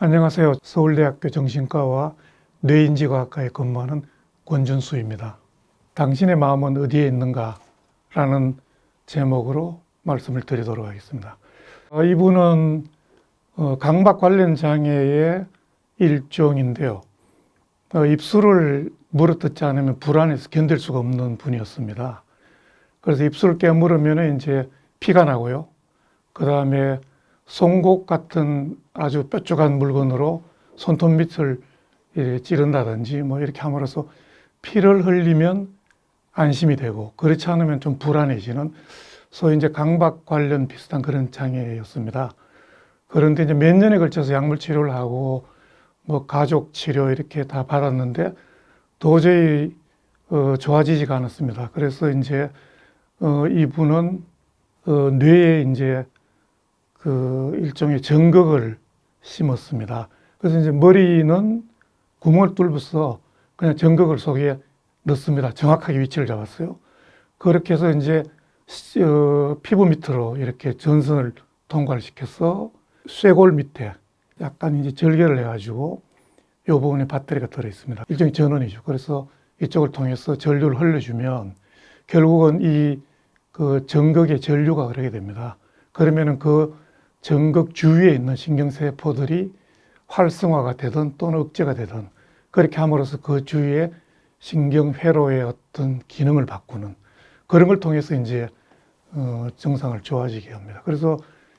안녕하세요. 서울대학교 정신과와 뇌인지과학과에 근무하는 권준수입니다. 당신의 마음은 어디에 있는가? 라는 제목으로 말씀을 드리도록 하겠습니다. 이분은 강박 관련 장애의 일종인데요. 입술을 물어뜯지 않으면 불안해서 견딜 수가 없는 분이었습니다. 그래서 입술을 깨물으면 이제 피가 나고요. 그 다음에 송곳 같은 아주 뾰족한 물건으로 손톱 밑을 찌른다든지 이렇게 함으로써 피를 흘리면 안심이 되고, 그렇지 않으면 좀 불안해지는 소위 이제 강박 관련 비슷한 그런 장애였습니다. 그런데 이제 몇 년에 걸쳐서 약물 치료를 하고 가족 치료 이렇게 다 받았는데 도저히 좋아지지가 않았습니다. 그래서 이제 이분은 뇌에 이제 일종의 정극을 심었습니다. 그래서 이제 머리는 구멍을 뚫어서 그냥 정극을 속에 넣습니다. 정확하게 위치를 잡았어요. 그렇게 해서 이제 피부 밑으로 이렇게 전선을 통과를 시켜서 쇄골 밑에 약간 이제 절개를 해가지고 이 부분에 배터리가 들어 있습니다. 일종의 전원이죠. 그래서 이쪽을 통해서 전류를 흘려주면 결국은 이 정극의 전류가 흐르게 됩니다. 그러면은 그 정극 주위에 있는 신경세포들이 활성화가 되든 또는 억제가 되든 그렇게 함으로써 그 주위에 신경회로의 어떤 기능을 바꾸는 그런 걸 통해서 이제 증상을 좋아지게 합니다. 그래서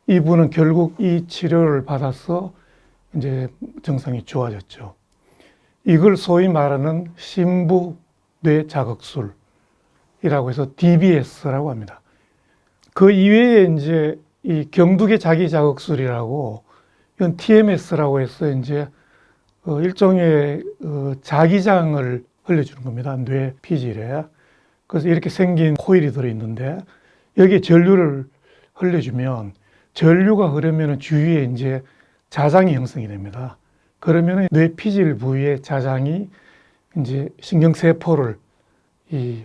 이분은 결국 이 치료를 받아서 이제 증상이 좋아졌죠. 이걸 소위 말하는 심부뇌 자극술이라고 해서 DBS라고 합니다. 그 이외에 이제 이 경두계 자기 자극술이라고, 이건 TMS라고 해서 이제 일종의 자기장을 흘려주는 겁니다. 뇌 피질에. 그래서 이렇게 생긴 코일이 들어있는데 여기에 전류를 흘려주면 전류가 흐르면 주위에 이제 자장이 형성이 됩니다. 그러면 뇌 피질 부위의 자장이 이제 신경세포를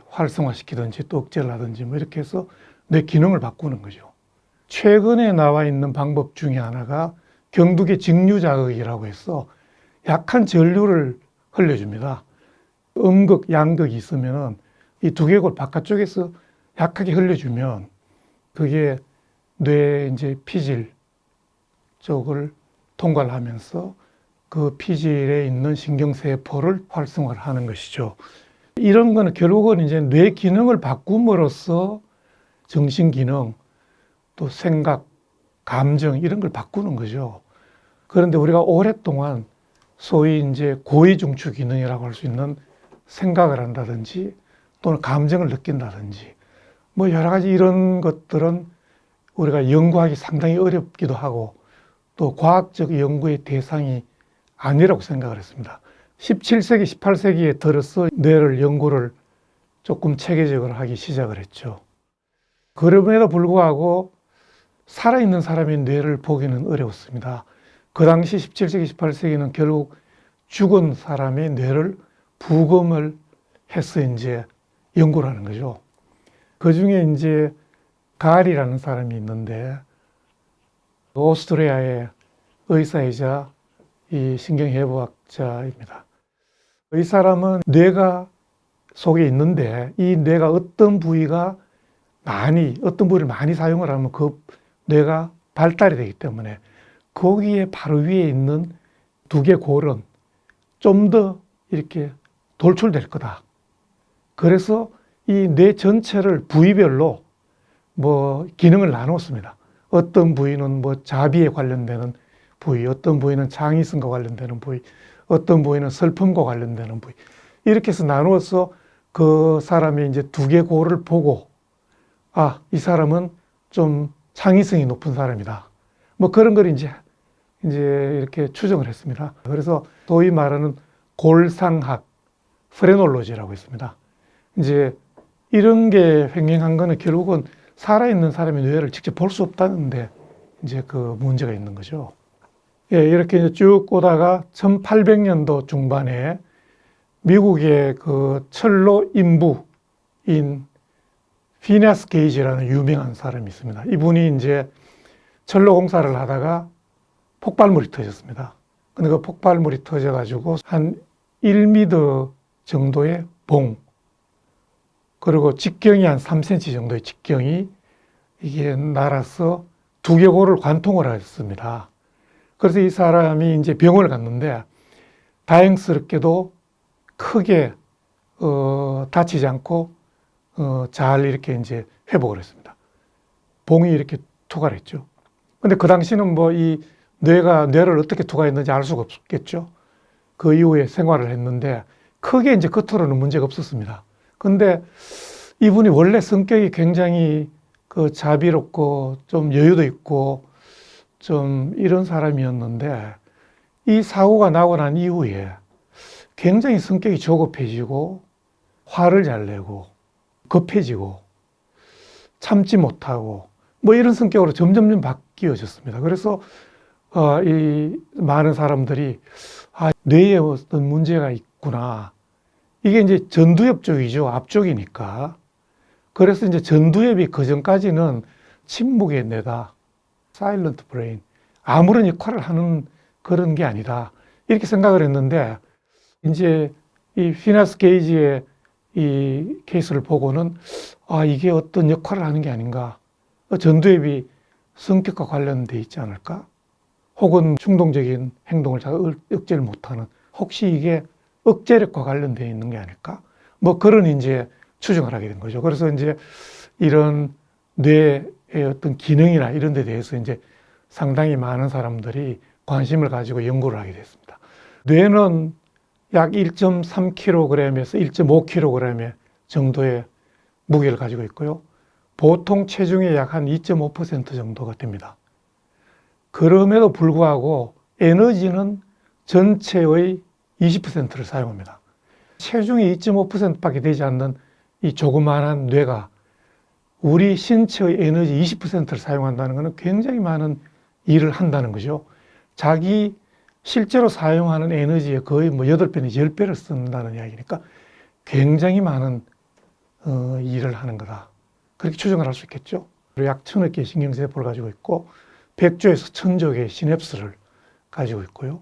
활성화시키든지 또 억제를 하든지 이렇게 해서 뇌 기능을 바꾸는 거죠. 최근에 나와 있는 방법 중에 하나가 경두계 직류자극이라고 해서 약한 전류를 흘려줍니다. 음극, 양극이 있으면은 이 두개골 바깥쪽에서 약하게 흘려주면 그게 뇌 이제 피질 쪽을 통과를 하면서 그 피질에 있는 신경세포를 활성화를 하는 것이죠. 이런 거는 결국은 이제 뇌 기능을 바꿈으로써 정신기능, 또 생각, 감정 이런 걸 바꾸는 거죠. 그런데 우리가 오랫동안 소위 이제 고위중추 기능이라고 할 수 있는 생각을 한다든지 또는 감정을 느낀다든지 여러 가지 이런 것들은 우리가 연구하기 상당히 어렵기도 하고 또 과학적 연구의 대상이 아니라고 생각을 했습니다. 17세기, 18세기에 들어서 뇌를 연구를 조금 체계적으로 하기 시작을 했죠. 그럼에도 불구하고 살아있는 사람의 뇌를 보기는 어려웠습니다. 그 당시 17세기, 18세기는 결국 죽은 사람의 뇌를 부검을 해서 이제 연구를 하는 거죠. 그 중에 이제 갈이라는 사람이 있는데 오스트리아의 의사이자 이 신경해부학자입니다. 이 사람은 뇌가 속에 있는데 이 뇌가 어떤 부위를 많이 사용을 하면 그 뇌가 발달이 되기 때문에 거기에 바로 위에 있는 두개골은 좀 더 이렇게 돌출될 거다. 그래서 이 뇌 전체를 부위별로 기능을 나눴습니다. 어떤 부위는 자비에 관련되는 부위, 어떤 부위는 창의성과 관련되는 부위, 어떤 부위는 슬픔과 관련되는 부위. 이렇게 해서 나누어서 그 사람의 이제 두개골을 보고, 이 사람은 좀 창의성이 높은 사람이다. 그런 걸 이제 이렇게 추정을 했습니다. 그래서 소위 말하는 골상학, 프레놀로지라고 있습니다. 이제 이런 게 횡행한 거는 결국은 살아있는 사람의 뇌를 직접 볼 수 없다는데 이제 그 문제가 있는 거죠. 이렇게 이제 쭉 오다가 1800년도 중반에 미국의 그 철로 인부인 피네스 게이지라는 유명한 사람이 있습니다. 이분이 이제 철로 공사를 하다가 폭발물이 터졌습니다. 근데 그 폭발물이 터져가지고 한 1m 정도의 봉, 그리고 직경이 한 3cm 정도의 직경이 이게 날아서 두개골을 관통을 했습니다. 그래서 이 사람이 이제 병원을 갔는데 다행스럽게도 크게 다치지 않고 잘 이렇게 이제 회복을 했습니다. 봉이 이렇게 투과했죠. 근데 그 당시는 뭐 이 뇌를 어떻게 투과했는지 알 수가 없겠죠. 그 이후에 생활을 했는데 크게 이제 겉으로는 문제가 없었습니다. 근데 이분이 원래 성격이 굉장히 그 자비롭고 좀 여유도 있고 좀 이런 사람이었는데 이 사고가 나고 난 이후에 굉장히 성격이 조급해지고 화를 잘 내고 급해지고 참지 못하고 뭐 이런 성격으로 점점 바뀌어졌습니다. 그래서 이 많은 사람들이 뇌에 어떤 문제가 있구나. 이게 이제 전두엽 쪽이죠. 앞쪽이니까. 그래서 이제 전두엽이 그전까지는 침묵의 뇌다. 사일런트 브레인. 아무런 역할을 하는 그런 게 아니다. 이렇게 생각을 했는데 이제 이 피너스 게이지의 이 케이스를 보고는 이게 어떤 역할을 하는 게 아닌가. 전두엽이 성격과 관련돼 있지 않을까? 혹은 충동적인 행동을 잘 억제를 못하는, 혹시 이게 억제력과 관련되어 있는 게 아닐까? 뭐 그런 이제 추정을 하게 된 거죠. 그래서 이제 이런 뇌의 어떤 기능이나 이런 데 대해서 이제 상당히 많은 사람들이 관심을 가지고 연구를 하게 됐습니다. 뇌는 약 1.3kg에서 1.5kg 정도의 무게를 가지고 있고요. 보통 체중의 약 한 2.5% 정도가 됩니다. 그럼에도 불구하고 에너지는 전체의 20%를 사용합니다. 체중의 2.5%밖에 되지 않는 이 조그마한 뇌가 우리 신체의 에너지 20%를 사용한다는 것은 굉장히 많은 일을 한다는 거죠. 자기 실제로 사용하는 에너지의 거의 뭐 8배 내지 10배를 쓴다는 이야기니까 굉장히 많은 일을 하는 거다. 그렇게 추정을 할 수 있겠죠. 약 1000억 개의 신경세포를 가지고 있고 100조에서 1000조 개의 시냅스를 가지고 있고요.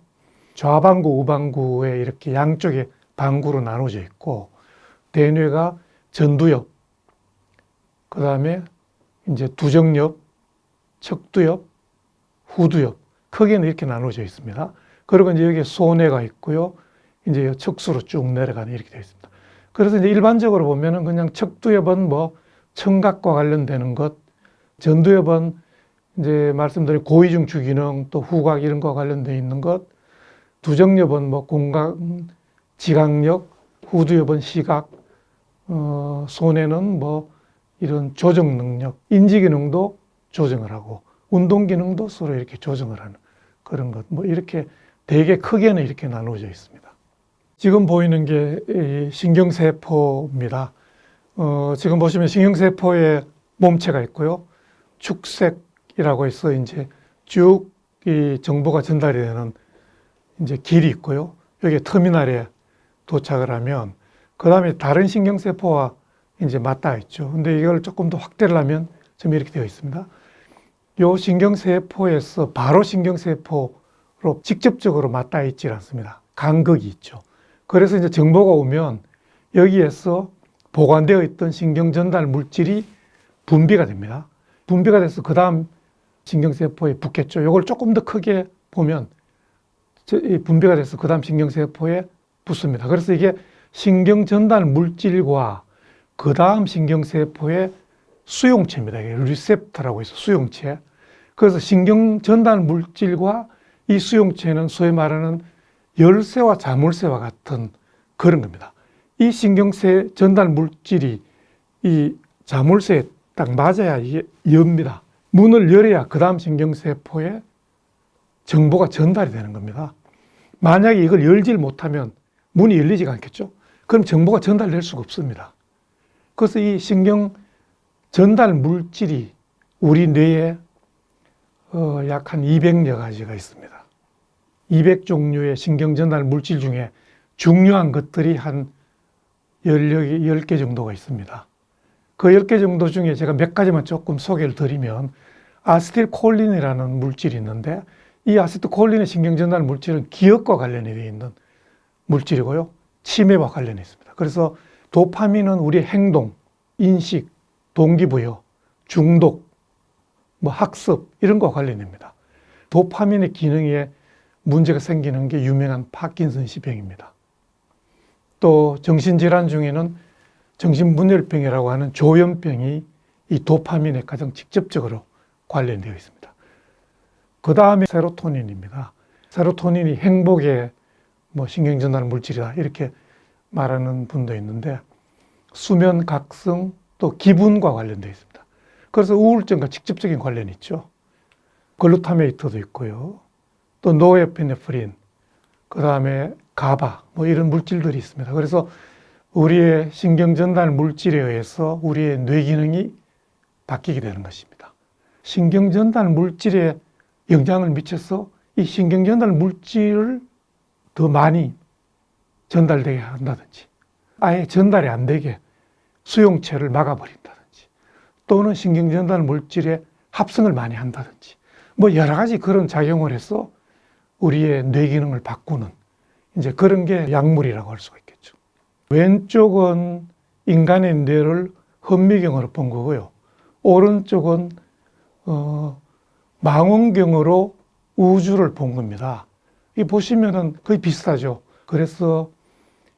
좌방구, 우방구에 이렇게 양쪽에 방구로 나눠져 있고 대뇌가 전두엽, 그 다음에 이제 두정엽, 척두엽, 후두엽, 크게는 이렇게 나눠져 있습니다. 그리고 이제 여기에 소뇌가 있고요. 이제 척수로 쭉 내려가는 이렇게 되어 있습니다. 그래서 이제 일반적으로 보면은 그냥 척두엽은 뭐 청각과 관련되는 것, 전두엽은 이제 말씀드린 고위중 주기능 또 후각 이런 거와 관련되어 있는 것, 두정엽은 뭐 공각, 지각력, 후두엽은 시각, 소뇌는 뭐 이런 조정 능력, 인지 기능도 조정을 하고 운동 기능도 서로 이렇게 조정을 하는 그런 것, 뭐 이렇게 되게 크게는 이렇게 나누어져 있습니다. 지금 보이는 게 신경세포입니다. 지금 보시면 신경세포에 몸체가 있고요. 축색이라고 해서 이제 쭉 이 정보가 전달이 되는 이제 길이 있고요. 여기 터미널에 도착을 하면 그 다음에 다른 신경세포와 이제 맞닿아 있죠. 근데 이걸 조금 더 확대를 하면 지금 이렇게 되어 있습니다. 요 신경세포에서 바로 신경세포로 직접적으로 맞닿아 있지 않습니다. 간극이 있죠. 그래서 이제 정보가 오면 여기에서 보관되어 있던 신경전달 물질이 분비가 됩니다. 분비가 돼서 그 다음 신경세포에 붙겠죠. 이걸 조금 더 크게 보면 분비가 돼서 그 다음 신경세포에 붙습니다. 그래서 이게 신경전달 물질과 그 다음 신경세포의 수용체입니다. 이게 리셉터라고 해서 수용체. 그래서 신경전달 물질과 이 수용체는 소위 말하는 열쇠와 자물쇠와 같은 그런 겁니다. 이 신경세 전달 물질이 이 자물쇠에 딱 맞아야 이게 엽니다. 문을 열어야 그 다음 신경세포에 정보가 전달이 되는 겁니다. 만약에 이걸 열질 못하면 문이 열리지가 않겠죠. 그럼 정보가 전달될 수가 없습니다. 그래서 이 신경 전달 물질이 우리 뇌에 약 한 200여 가지가 있습니다. 200종류의 신경 전달 물질 중에 중요한 것들이 한 10개 정도가 있습니다. 그 10개 정도 중에 제가 몇 가지만 조금 소개를 드리면 아세틸콜린이라는 물질이 있는데 이 아세트콜린의 신경전달 물질은 기억과 관련이 되어 있는 물질이고요. 치매와 관련이 있습니다. 그래서 도파민은 우리의 행동, 인식, 동기부여, 중독, 학습 이런 거와 관련됩니다. 도파민의 기능에 문제가 생기는 게 유명한 파킨슨氏병입니다. 또 정신질환 중에는 정신분열병이라고 하는 조현병이 이 도파민에 가장 직접적으로 관련되어 있습니다. 그 다음에 세로토닌입니다. 세로토닌이 행복의 신경전달 물질이다 이렇게 말하는 분도 있는데 수면 각성 또 기분과 관련되어 있습니다. 그래서 우울증과 직접적인 관련이 있죠. 글루타메이트도 있고요. 또 노에피네프린, 그 다음에 가바 이런 물질들이 있습니다. 그래서 우리의 신경전달 물질에 의해서 우리의 뇌 기능이 바뀌게 되는 것입니다. 신경전달 물질에 영향을 미쳐서 이 신경전달 물질을 더 많이 전달되게 한다든지 아예 전달이 안 되게 수용체를 막아버린다든지 또는 신경전달 물질의 합성을 많이 한다든지 여러 가지 그런 작용을 해서 우리의 뇌 기능을 바꾸는 이제 그런 게 약물이라고 할 수가 있겠죠. 왼쪽은 인간의 뇌를 현미경으로 본 거고요. 오른쪽은 망원경으로 우주를 본 겁니다. 이 보시면은 거의 비슷하죠. 그래서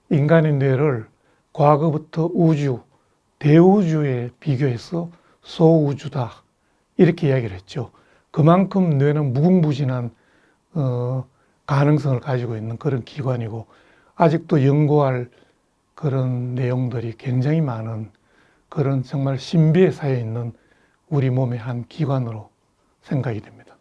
인간의 뇌를 과거부터 우주, 대우주에 비교해서 소우주다 이렇게 이야기를 했죠. 그만큼 뇌는 무궁무진한 가능성을 가지고 있는 그런 기관이고 아직도 연구할 그런 내용들이 굉장히 많은 그런 정말 신비에 쌓여 있는 우리 몸의 한 기관으로 생각이 됩니다.